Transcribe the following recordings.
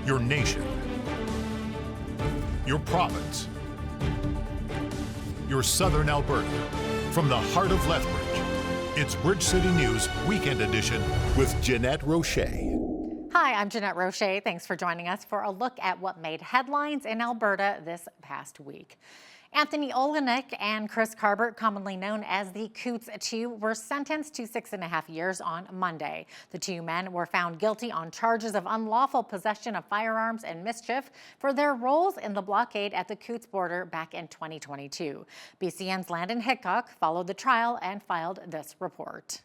your nation, your province, your southern Alberta. From the heart of Lethbridge, it's Bridge City News Weekend Edition with Jeanette Roche. Hi, I'm Jeanette Roche. Thanks for joining us for a look at what made headlines in Alberta this past week. Anthony Olenek and Chris Carbert, commonly known as the Coutts two, were sentenced to 6.5 years on Monday. The two men were found guilty on charges of unlawful possession of firearms and mischief for their roles in the blockade at the Coutts border back in 2022. BCN's Landon Hickok followed the trial and filed this report.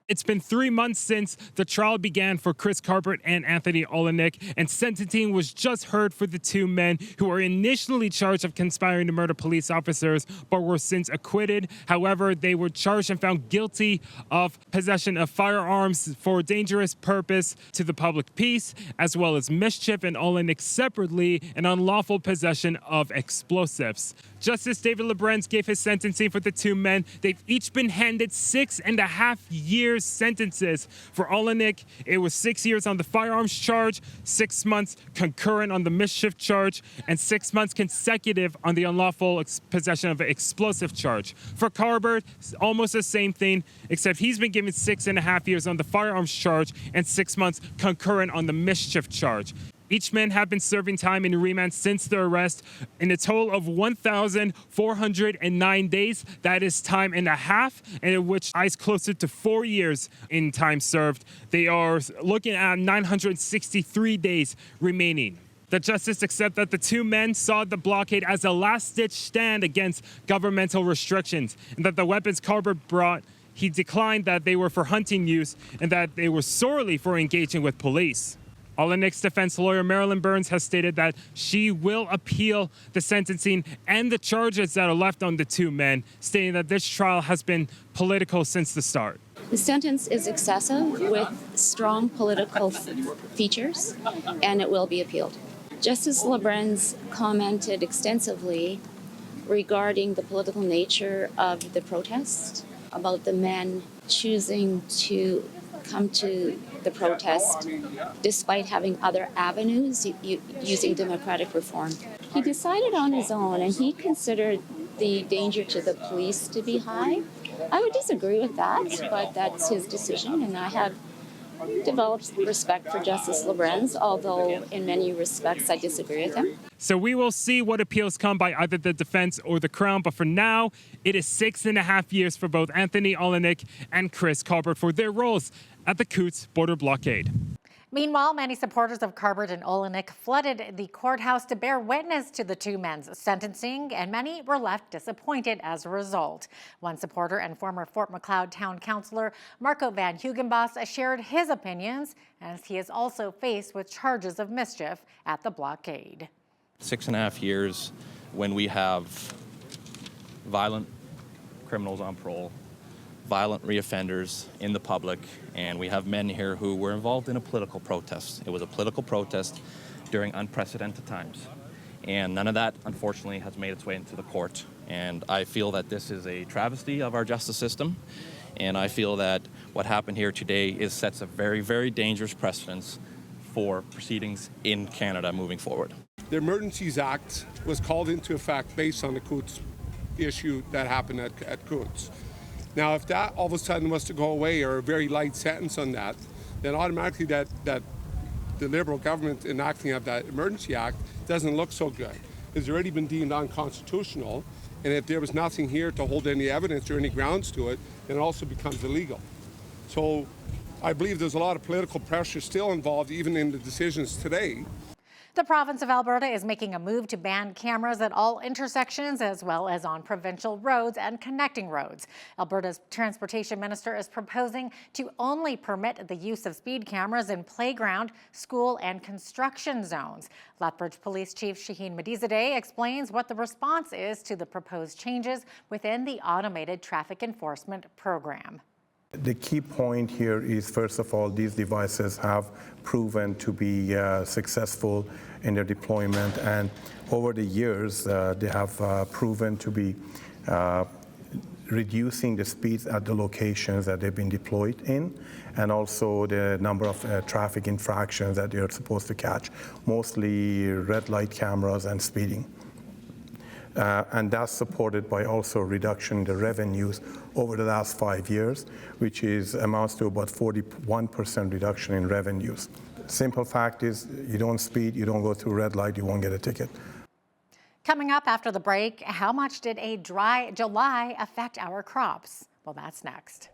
It's been 3 months since the trial began for Chris Carbert and Anthony Olenek, and sentencing was just heard for the two men who were initially charged of conspiring to murder police officers but were since acquitted. However, they were charged and found guilty of possession of firearms for dangerous purpose to the public peace, as well as mischief, and Olenek separately an unlawful possession of explosives. Justice David Lebrenz gave his sentencing for the two men. They've each been handed 6.5 years sentences. For Olenek, it was 6 years on the firearms charge, 6 months concurrent on the mischief charge, and 6 months consecutive on the unlawful possession of an explosive charge. For Carbert, almost the same thing, except he's been given 6.5 years on the firearms charge and 6 months concurrent on the mischief charge. Each man have been serving time in remand since their arrest in a total of 1,409 days. That is time and a half, and in which is closer to 4 years in time served. They are looking at 963 days remaining. The justice accepted that the two men saw the blockade as a last-ditch stand against governmental restrictions, and that the weapons Carbert brought, he declined that they were for hunting use and that they were solely for engaging with police. Olenek's defense lawyer, Marilyn Burns, has stated that she will appeal the sentencing and the charges that are left on the two men, stating that this trial has been political since the start. The sentence is excessive with strong political features, and it will be appealed. Justice Lebrenz commented extensively regarding the political nature of the protest, about the men choosing to come to the protest despite having other avenues using democratic reform. He decided on his own, and he considered the danger to the police to be high. I would disagree with that, but that's his decision, and I have developed respect for Justice Lebrenz, although in many respects I disagree with him. So we will see what appeals come by either the defense or the Crown, but for now, it is 6.5 years for both Anthony Olenek and Chris Carbert for their roles at the Coutts border blockade. Meanwhile, many supporters of Carbert and Olenek flooded the courthouse to bear witness to the two men's sentencing, and many were left disappointed as a result. One supporter and former Fort Macleod town councillor Marco Van Hugenbos shared his opinions, as he is also faced with charges of mischief at the blockade. 6.5 years when we have violent criminals on parole, violent reoffenders in the public, and we have men here who were involved in a political protest. It was a political protest during unprecedented times, and none of that, unfortunately, has made its way into the court. And I feel that this is a travesty of our justice system, and I feel that what happened here today sets a very, very dangerous precedence for proceedings in Canada moving forward. The Emergencies Act was called into effect based on the Coutts issue that happened at Coutts. Now, if that all of a sudden was to go away, or a very light sentence on that, then automatically that the Liberal government enacting of that Emergency Act doesn't look so good. It's already been deemed unconstitutional, and if there was nothing here to hold any evidence or any grounds to it, then it also becomes illegal. So I believe there's a lot of political pressure still involved, even in the decisions today. The province of Alberta is making a move to ban cameras at all intersections, as well as on provincial roads and connecting roads. Alberta's transportation minister is proposing to only permit the use of speed cameras in playground, school, and construction zones. Lethbridge Police Chief Shaheen Medizadeh explains what the response is to the proposed changes within the automated traffic enforcement program. The key point here is, first of all, these devices have proven to be successful in their deployment, and over the years they have proven to be reducing the speeds at the locations that they've been deployed in, and also the number of traffic infractions that they're supposed to catch, mostly red light cameras and speeding. And that's supported by also reduction in the revenues over the last 5 years, which amounts to about 41% reduction in revenues. Simple fact is, you don't speed, you don't go through red light, you won't get a ticket. Coming up after the break, how much did a dry July affect our crops? Well, that's next.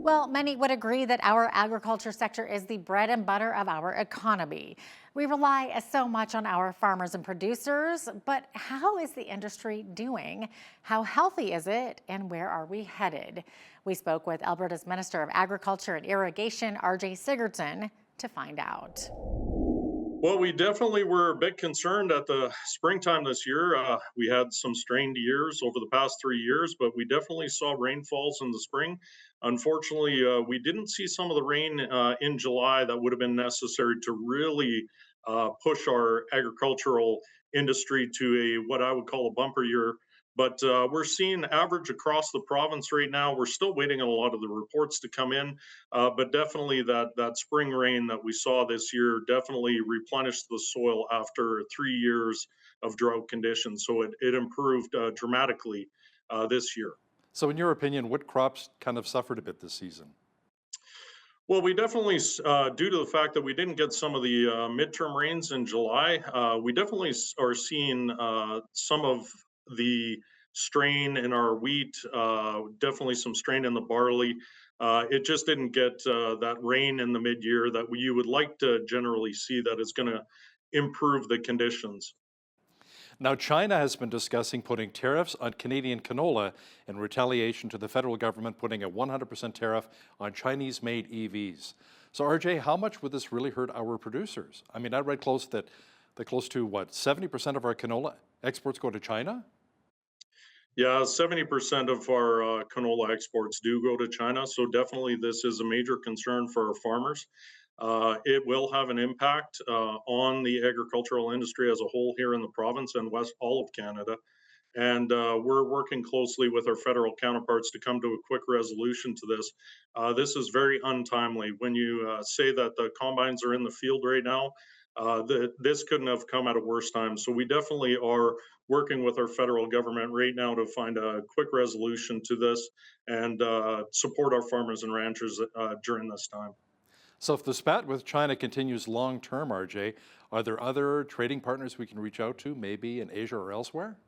Well, many would agree that our agriculture sector is the bread and butter of our economy. We rely so much on our farmers and producers, but how is the industry doing? How healthy is it, and where are we headed? We spoke with Alberta's Minister of Agriculture and Irrigation, RJ Sigurdson, to find out. Well, we definitely were a bit concerned at the springtime this year. We had some strained years over the past 3 years, but we definitely saw rainfalls in the spring. Unfortunately, we didn't see some of the rain in July that would have been necessary to really push our agricultural industry to a what I would call a bumper year. But we're seeing average across the province right now. We're still waiting on a lot of the reports to come in, but definitely that spring rain that we saw this year definitely replenished the soil after 3 years of drought conditions. So it improved dramatically this year. So in your opinion, what crops kind of suffered a bit this season? Well, we definitely, due to the fact that we didn't get some of the midterm rains in July, we definitely are seeing some of the strain in our wheat, definitely some strain in the barley. It just didn't get that rain in the mid-year that you would like to generally see that is going to improve the conditions. Now, China has been discussing putting tariffs on Canadian canola in retaliation to the federal government putting a 100% tariff on Chinese-made EVs. So, RJ, how much would this really hurt our producers? I mean, I read close to what, 70% of our canola exports go to China? Yeah, 70% of our canola exports do go to China. So definitely this is a major concern for our farmers. It will have an impact on the agricultural industry as a whole here in the province and all of Canada. And we're working closely with our federal counterparts to come to a quick resolution to this. This is very untimely. When you say that the combines are in the field right now, this couldn't have come at a worse time. So we definitely are working with our federal government right now to find a quick resolution to this and support our farmers and ranchers during this time. So if the spat with China continues long term, RJ, are there other trading partners we can reach out to, maybe in Asia or elsewhere?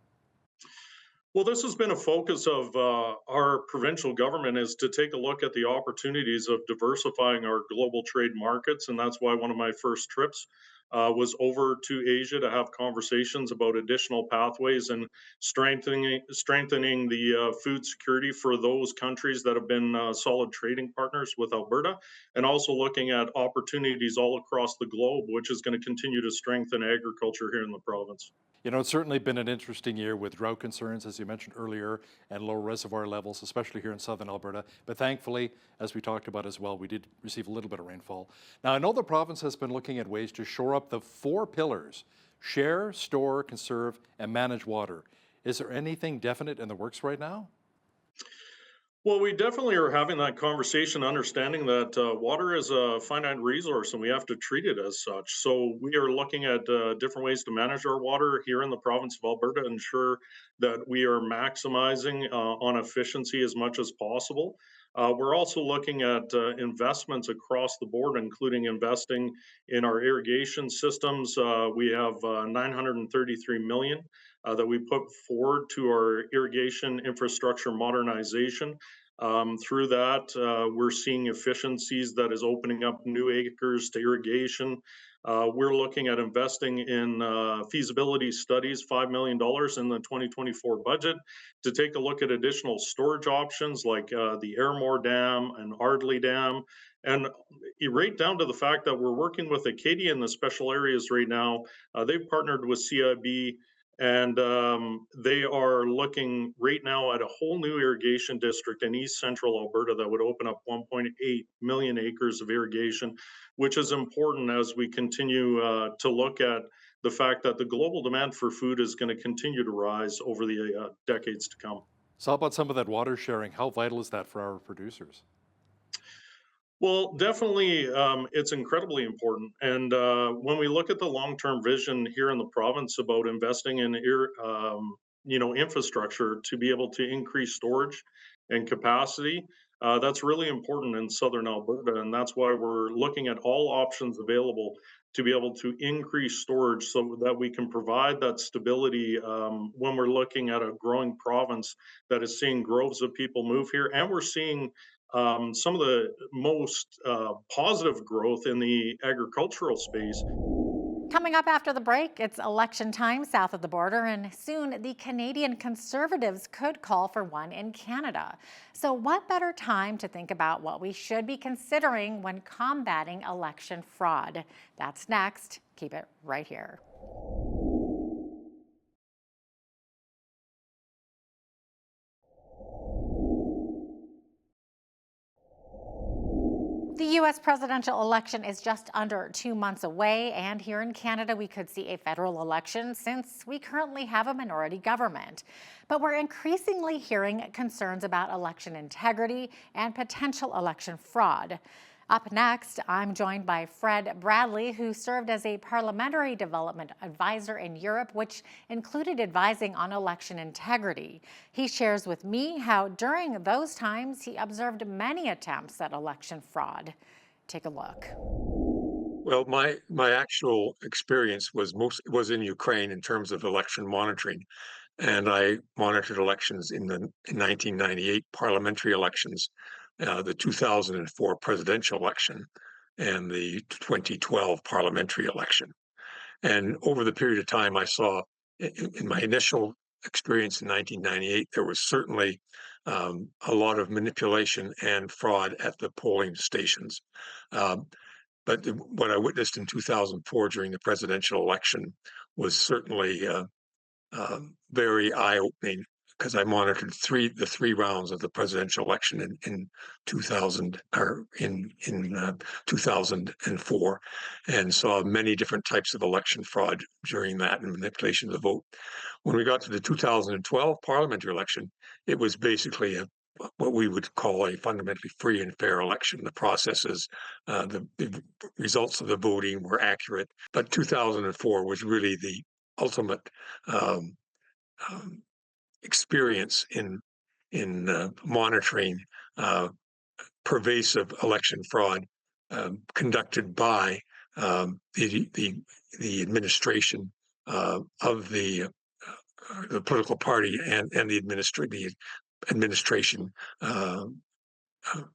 Well, this has been a focus of our provincial government is to take a look at the opportunities of diversifying our global trade markets. And that's why one of my first trips was over to Asia to have conversations about additional pathways and strengthening the food security for those countries that have been solid trading partners with Alberta, and also looking at opportunities all across the globe, which is going to continue to strengthen agriculture here in the province. You know, it's certainly been an interesting year with drought concerns, as you mentioned earlier, and low reservoir levels, especially here in southern Alberta. But thankfully, as we talked about as well, we did receive a little bit of rainfall. Now, I know the province has been looking at ways to shore up the 4 pillars: share, store, conserve, and manage water. Is there anything definite in the works right now? Well, we definitely are having that conversation, understanding that water is a finite resource and we have to treat it as such. So, we are looking at different ways to manage our water here in the province of Alberta, ensure that we are maximizing on efficiency as much as possible. We're also looking at investments across the board, including investing in our irrigation systems. We have 933 million that we put forward to our irrigation infrastructure modernization. Through that, we're seeing efficiencies that is opening up new acres to irrigation. We're looking at investing in feasibility studies, $5 million in the 2024 budget, to take a look at additional storage options like the Airmore Dam and Ardley Dam. And right down to the fact that we're working with Acadia in the special areas right now. They've partnered with CIB And they are looking right now at a whole new irrigation district in east central Alberta that would open up 1.8 million acres of irrigation, which is important as we continue to look at the fact that the global demand for food is going to continue to rise over the decades to come. So how about some of that water sharing? How vital is that for our producers? Well, definitely, it's incredibly important. And when we look at the long-term vision here in the province about investing in, infrastructure to be able to increase storage and capacity, that's really important in southern Alberta, and that's why we're looking at all options available to be able to increase storage so that we can provide that stability when we're looking at a growing province that is seeing groves of people move here, and we're seeing some of the most positive growth in the agricultural space. Coming up after the break, it's election time south of the border, and soon the Canadian Conservatives could call for one in Canada. So, what better time to think about what we should be considering when combating election fraud? That's next. Keep it right here. The U.S. presidential election is just under 2 months away, and here in Canada, we could see a federal election since we currently have a minority government. But we're increasingly hearing concerns about election integrity and potential election fraud. Up next, I'm joined by Fred Bradley, who served as a parliamentary development advisor in Europe, which included advising on election integrity. He shares with me how during those times he observed many attempts at election fraud. Take a look. Well, my actual experience was in Ukraine in terms of election monitoring, and I monitored elections in 1998 parliamentary elections, the 2004 presidential election, and the 2012 parliamentary election. And over the period of time, I saw in my initial experience in 1998, there was certainly a lot of manipulation and fraud at the polling stations. Um, but what I witnessed in 2004 during the presidential election was certainly very eye-opening because I monitored the three rounds of the presidential election in 2000 or in 2004, and saw many different types of election fraud during that and manipulation of the vote. When we got to the 2012 parliamentary election, it was basically what we would call a fundamentally free and fair election. The processes, the results of the voting were accurate, but 2004 was really the ultimate um, experience in monitoring pervasive election fraud conducted by the administration of the political party and the administration,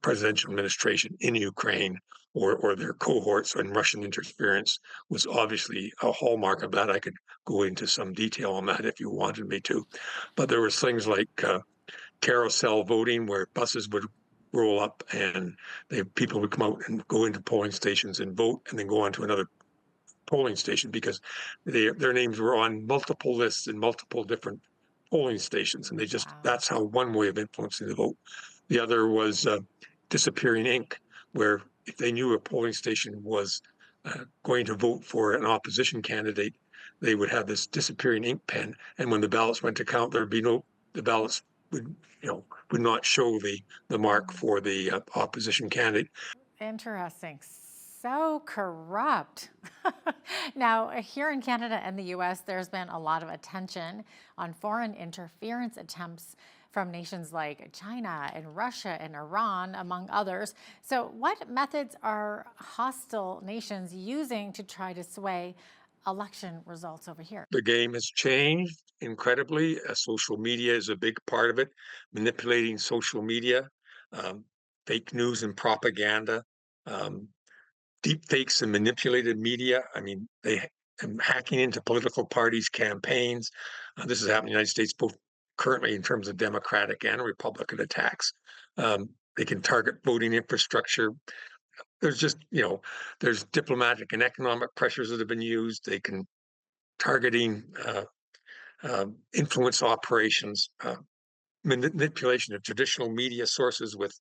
presidential administration in Ukraine, or their cohorts, and Russian interference was obviously a hallmark of that. I could go into some detail on that if you wanted me to. But there was things like carousel voting, where buses would roll up and people would come out and go into polling stations and vote and then go on to another polling station because their names were on multiple lists in multiple different polling stations, and that's how one way of influencing the vote. The other was disappearing ink, where if they knew a polling station was going to vote for an opposition candidate, they would have this disappearing ink pen, and when the ballots went to count, the ballots would not show the mark for the opposition candidate. Interesting. So corrupt. Now, here in Canada and the US, there's been a lot of attention on foreign interference attempts from nations like China and Russia and Iran, among others. So, what methods are hostile nations using to try to sway election results over here? The game has changed incredibly. Social media is a big part of it, manipulating social media, um, fake news and propaganda, um, deep fakes and manipulated media. I mean, hacking into political parties' campaigns. This is happening in the United States, both currently in terms of Democratic and Republican attacks. They can target voting infrastructure. There's diplomatic and economic pressures that have been used. They can targeting influence operations, manipulation of traditional media sources with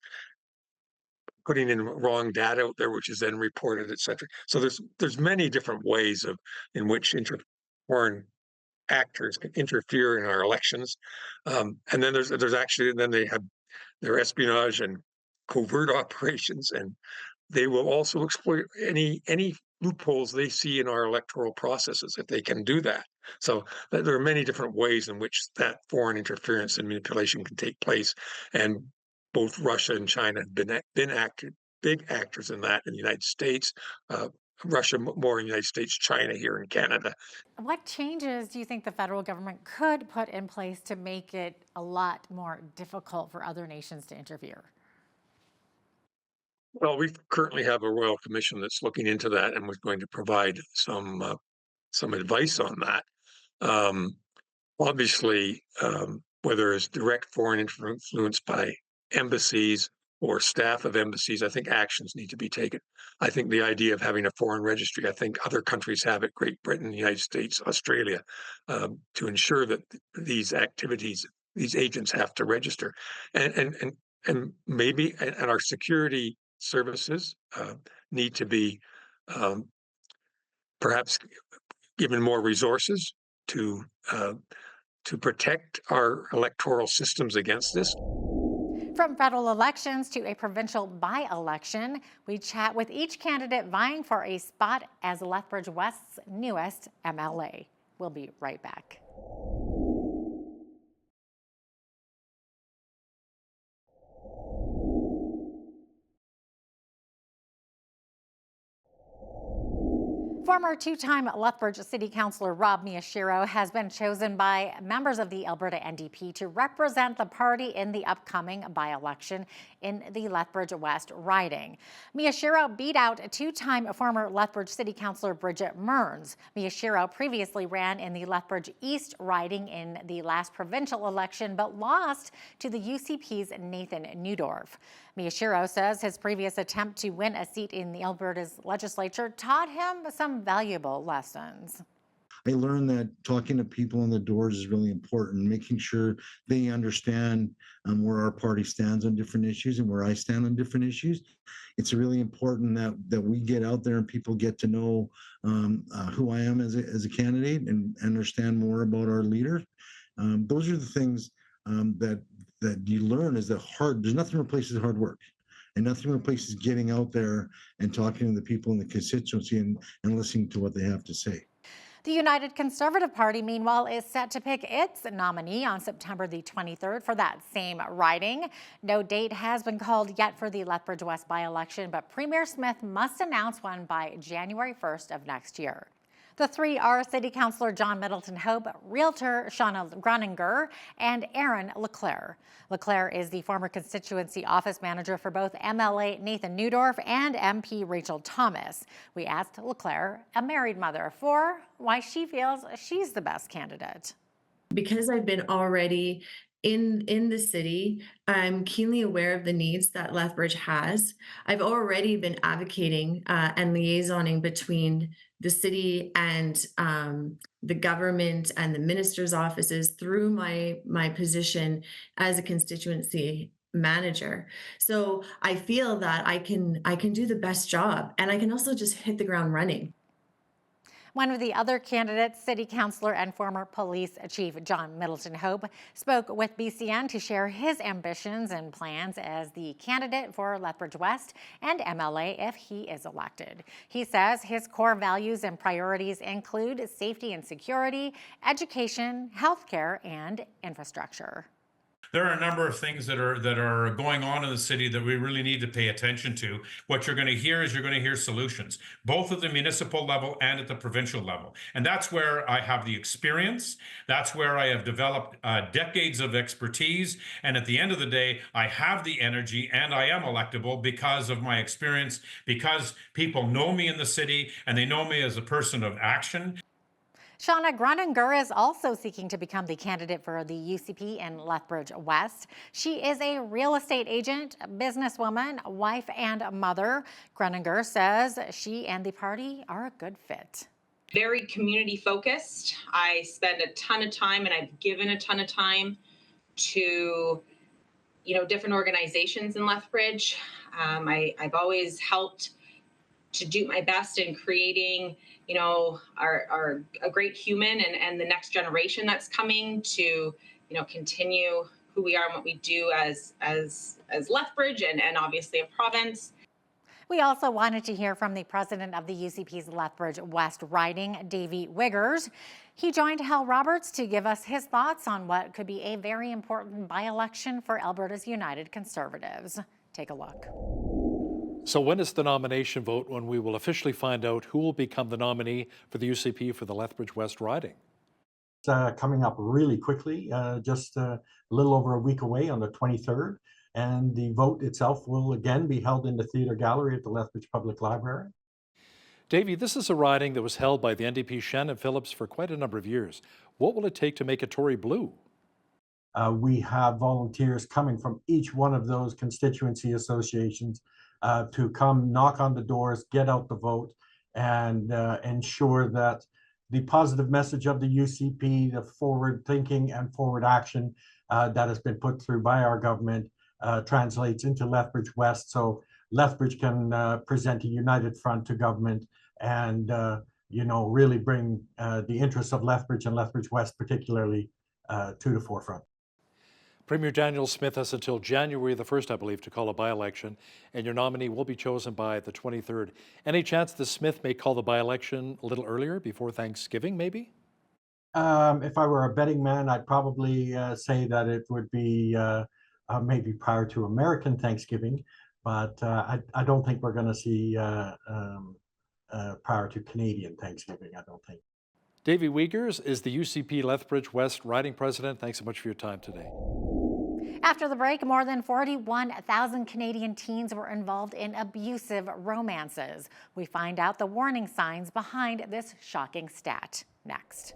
putting in wrong data out there, which is then reported, et cetera. So there's many different ways in which foreign actors can interfere in our elections. And then there's actually, then they have their espionage and covert operations, and they will also exploit any loopholes they see in our electoral processes if they can do that. So there are many different ways in which that foreign interference and manipulation can take place, and both Russia and China have been big actors in that in the United States. Russia more in the United States, China here in Canada. What changes do you think the federal government could put in place to make it a lot more difficult for other nations to interfere? Well, we currently have a Royal Commission that's looking into that and was going to provide some advice on that. Obviously, whether it's direct foreign influence by embassies or staff of embassies, I think actions need to be taken. I think the idea of having a foreign registry, I think other countries have it, Great Britain, the United States, Australia, to ensure that these activities, these agents have to register. And maybe and our security services need to be perhaps given more resources to protect our electoral systems against this. From federal elections to a provincial by-election, we chat with each candidate vying for a spot as Lethbridge West's newest MLA. We'll be right back. Former two-time Lethbridge City Councillor Rob Miyashiro has been chosen by members of the Alberta NDP to represent the party in the upcoming by-election in the Lethbridge West riding. Miyashiro beat out two-time former Lethbridge City Councillor Bridget Mearns. Miyashiro previously ran in the Lethbridge East riding in the last provincial election, but lost to the UCP's Nathan Newdorf. Miyashiro says his previous attempt to win a seat in the Alberta's legislature taught him some valuable lessons. I learned that talking to people on the doors is really important, making sure they understand where our party stands on different issues and where I stand on different issues. It's really important that we get out there and people get to know who I am as a candidate and understand more about our leader. Those are the things that you learn is that there's nothing replaces hard work. And nothing replaces getting out there and talking to the people in the constituency and listening to what they have to say. The United Conservative Party, meanwhile, is set to pick its nominee on September the 23rd for that same riding. No date has been called yet for the Lethbridge West by-election, but Premier Smith must announce one by January 1st of next year. The three are City Councillor John Middleton Hope, Realtor Shauna Groninger, and Aaron LeClaire. LeClaire is the former constituency office manager for both MLA Nathan Newdorf and MP Rachel Thomas. We asked LeClaire, a married mother of four, why she feels she's the best candidate. Because I've been already in the city, I'm keenly aware of the needs that Lethbridge has. I've already been advocating and liaisoning between the city and the government and the minister's offices through my position as a constituency manager. So I feel that I can do the best job, and I can also just hit the ground running. One of the other candidates, City Councillor and former Police Chief John Middleton Hope, spoke with BCN to share his ambitions and plans as the candidate for Lethbridge West and MLA if he is elected. He says his core values and priorities include safety and security, education, healthcare, and infrastructure. There are a number of things that are going on in the city that we really need to pay attention to. What you're going to hear is solutions, both at the municipal level and at the provincial level. And that's where I have the experience. That's where I have developed decades of expertise. And at the end of the day, I have the energy and I am electable because of my experience, because people know me in the city and they know me as a person of action. Shauna Groninger is also seeking to become the candidate for the UCP in Lethbridge West. She is a real estate agent, businesswoman, wife, and mother. Groninger says she and the party are a good fit. Very community focused. I spend a ton of time, and I've given a ton of time to, different organizations in Lethbridge. I've always helped to do my best in creating, a great human and the next generation that's coming to, continue who we are and what we do as Lethbridge and obviously a province. We also wanted to hear from the president of the UCP's Lethbridge West riding, Davey Wiggers. He joined Hal Roberts to give us his thoughts on what could be a very important by-election for Alberta's United Conservatives. Take a look. So when is the nomination vote when we will officially find out who will become the nominee for the UCP for the Lethbridge West riding? It's coming up really quickly, just a little over a week away on the 23rd. And the vote itself will again be held in the Theatre Gallery at the Lethbridge Public Library. Davey, this is a riding that was held by the NDP Shannon Phillips for quite a number of years. What will it take to make it Tory blue? We have volunteers coming from each one of those constituency associations to come knock on the doors, get out the vote, and ensure that the positive message of the UCP, the forward thinking and forward action that has been put through by our government translates into Lethbridge West, so Lethbridge can present a united front to government and really bring the interests of Lethbridge and Lethbridge West particularly to the forefront. Premier Daniel Smith has until January the 1st, I believe, to call a by-election, and your nominee will be chosen by the 23rd. Any chance that Smith may call the by-election a little earlier, before Thanksgiving, maybe? If I were a betting man, I'd probably say that it would be maybe prior to American Thanksgiving, but I don't think we're going to see prior to Canadian Thanksgiving, I don't think. Davey Wiggers is the UCP Lethbridge West riding president. Thanks so much for your time today. After the break, more than 41,000 Canadian teens were involved in abusive romances. We find out the warning signs behind this shocking stat next.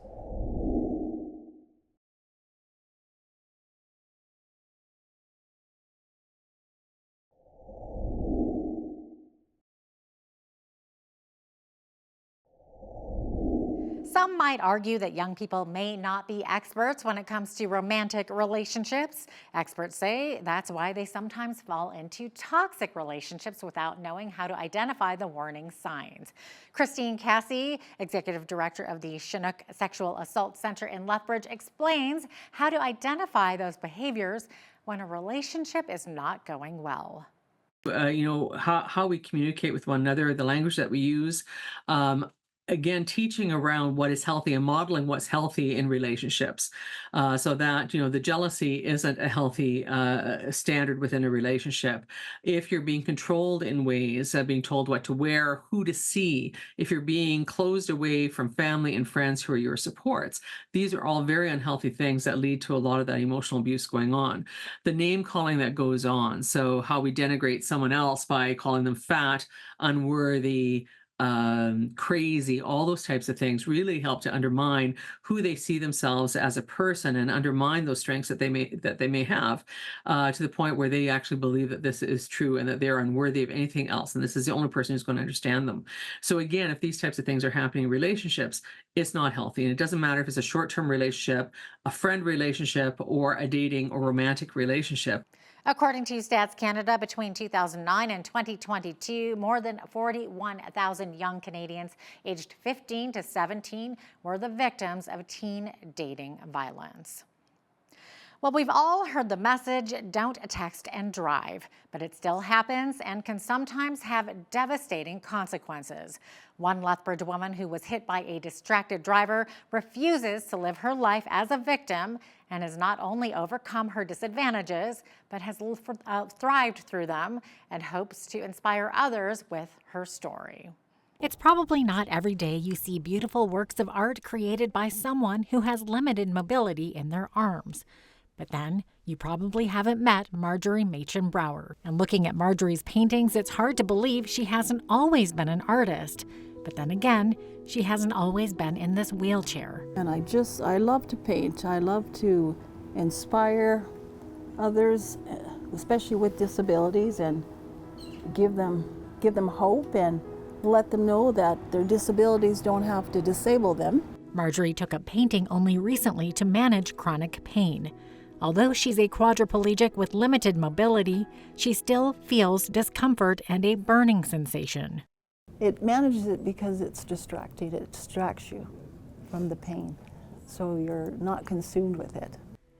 Some might argue that young people may not be experts when it comes to romantic relationships. Experts say that's why they sometimes fall into toxic relationships without knowing how to identify the warning signs. Christine Cassie, Executive Director of the Chinook Sexual Assault Center in Lethbridge, explains how to identify those behaviors when a relationship is not going well. How we communicate with one another, the language that we use. Again, teaching around what is healthy and modeling what's healthy in relationships, so that the jealousy isn't a healthy standard within a relationship. If you're being controlled in ways, being told what to wear, who to see, if you're being closed away from family and friends who are your supports, these are all very unhealthy things that lead to a lot of that emotional abuse going on. The name calling that goes on, so how we denigrate someone else by calling them fat, unworthy, crazy, all those types of things really help to undermine who they see themselves as a person and undermine those strengths that they may have to the point where they actually believe that this is true and that they're unworthy of anything else. And this is the only person who's going to understand them. So again, if these types of things are happening in relationships, it's not healthy. And it doesn't matter if it's a short-term relationship, a friend relationship, or a dating or romantic relationship. According to Stats Canada, between 2009 and 2022, more than 41,000 young Canadians aged 15 to 17 were the victims of teen dating violence. Well, we've all heard the message, don't text and drive, but it still happens and can sometimes have devastating consequences. One Lethbridge woman who was hit by a distracted driver refuses to live her life as a victim and has not only overcome her disadvantages, but has thrived through them and hopes to inspire others with her story. It's probably not every day you see beautiful works of art created by someone who has limited mobility in their arms. But then, you probably haven't met Marjorie Machen-Brower. And looking at Marjorie's paintings, it's hard to believe she hasn't always been an artist. But then again, she hasn't always been in this wheelchair. And I love to paint. I love to inspire others, especially with disabilities, and give them hope and let them know that their disabilities don't have to disable them. Marjorie took up painting only recently to manage chronic pain. Although she's a quadriplegic with limited mobility, she still feels discomfort and a burning sensation. It manages it because it's distracting. It distracts you from the pain, so you're not consumed with it.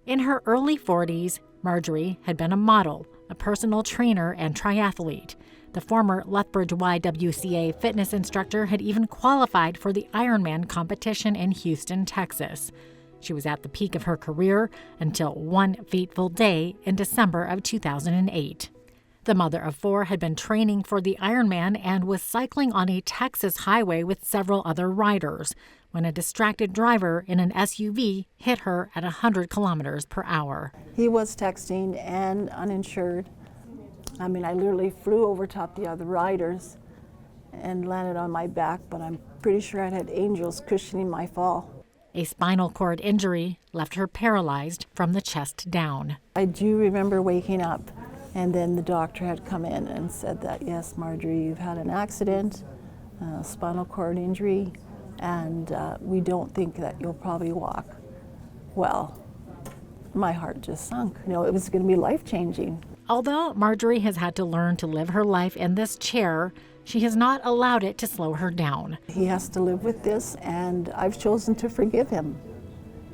In her early 40s, Marjorie had been a model, a personal trainer, and triathlete. The former Lethbridge YWCA fitness instructor had even qualified for the Ironman competition in Houston, Texas. She was at the peak of her career until one fateful day in December of 2008. The mother of 4 had been training for the Ironman and was cycling on a Texas highway with several other riders when a distracted driver in an SUV hit her at 100 kilometers per hour. He was texting and uninsured. I mean, I literally flew over top the other riders and landed on my back, but I'm pretty sure I had angels cushioning my fall. A spinal cord injury left her paralyzed from the chest down. I do remember waking up, and then the doctor had come in and said that, yes, Marjorie, you've had an accident, spinal cord injury, and we don't think that you'll probably walk. Well, my heart just sunk. You know, it was going to be life-changing. Although Marjorie has had to learn to live her life in this chair, she has not allowed it to slow her down. He has to live with this, and I've chosen to forgive him.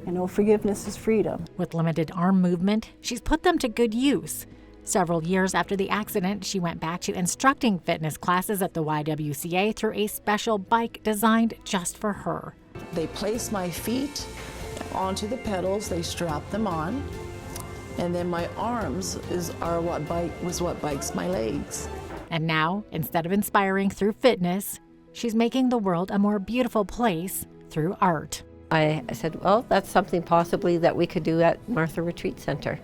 You know, forgiveness is freedom. With limited arm movement, she's put them to good use. Several years after the accident, she went back to instructing fitness classes at the YWCA through a special bike designed just for her. They place my feet onto the pedals, they strap them on, and then my arms was what bikes my legs. And now, instead of inspiring through fitness, she's making the world a more beautiful place through art. I said, well, that's something possibly that we could do at Martha Retreat Center.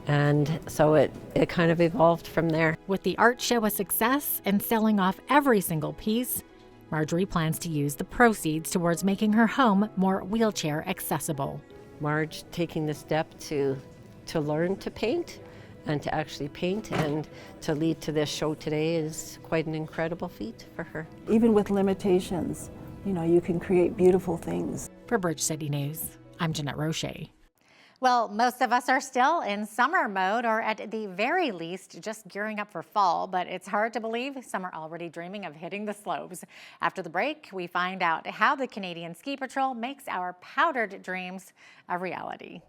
And so it kind of evolved from there. With the art show a success and selling off every single piece, Marjorie plans to use the proceeds towards making her home more wheelchair accessible. Marge taking the step to learn to paint and to actually paint and to lead to this show today is quite an incredible feat for her. Even with limitations, you know, you can create beautiful things. For Bridge City News, I'm Jeanette Roche. Well, most of us are still in summer mode, or at the very least, just gearing up for fall, but it's hard to believe some are already dreaming of hitting the slopes. After the break, we find out how the Canadian Ski Patrol makes our powdered dreams a reality.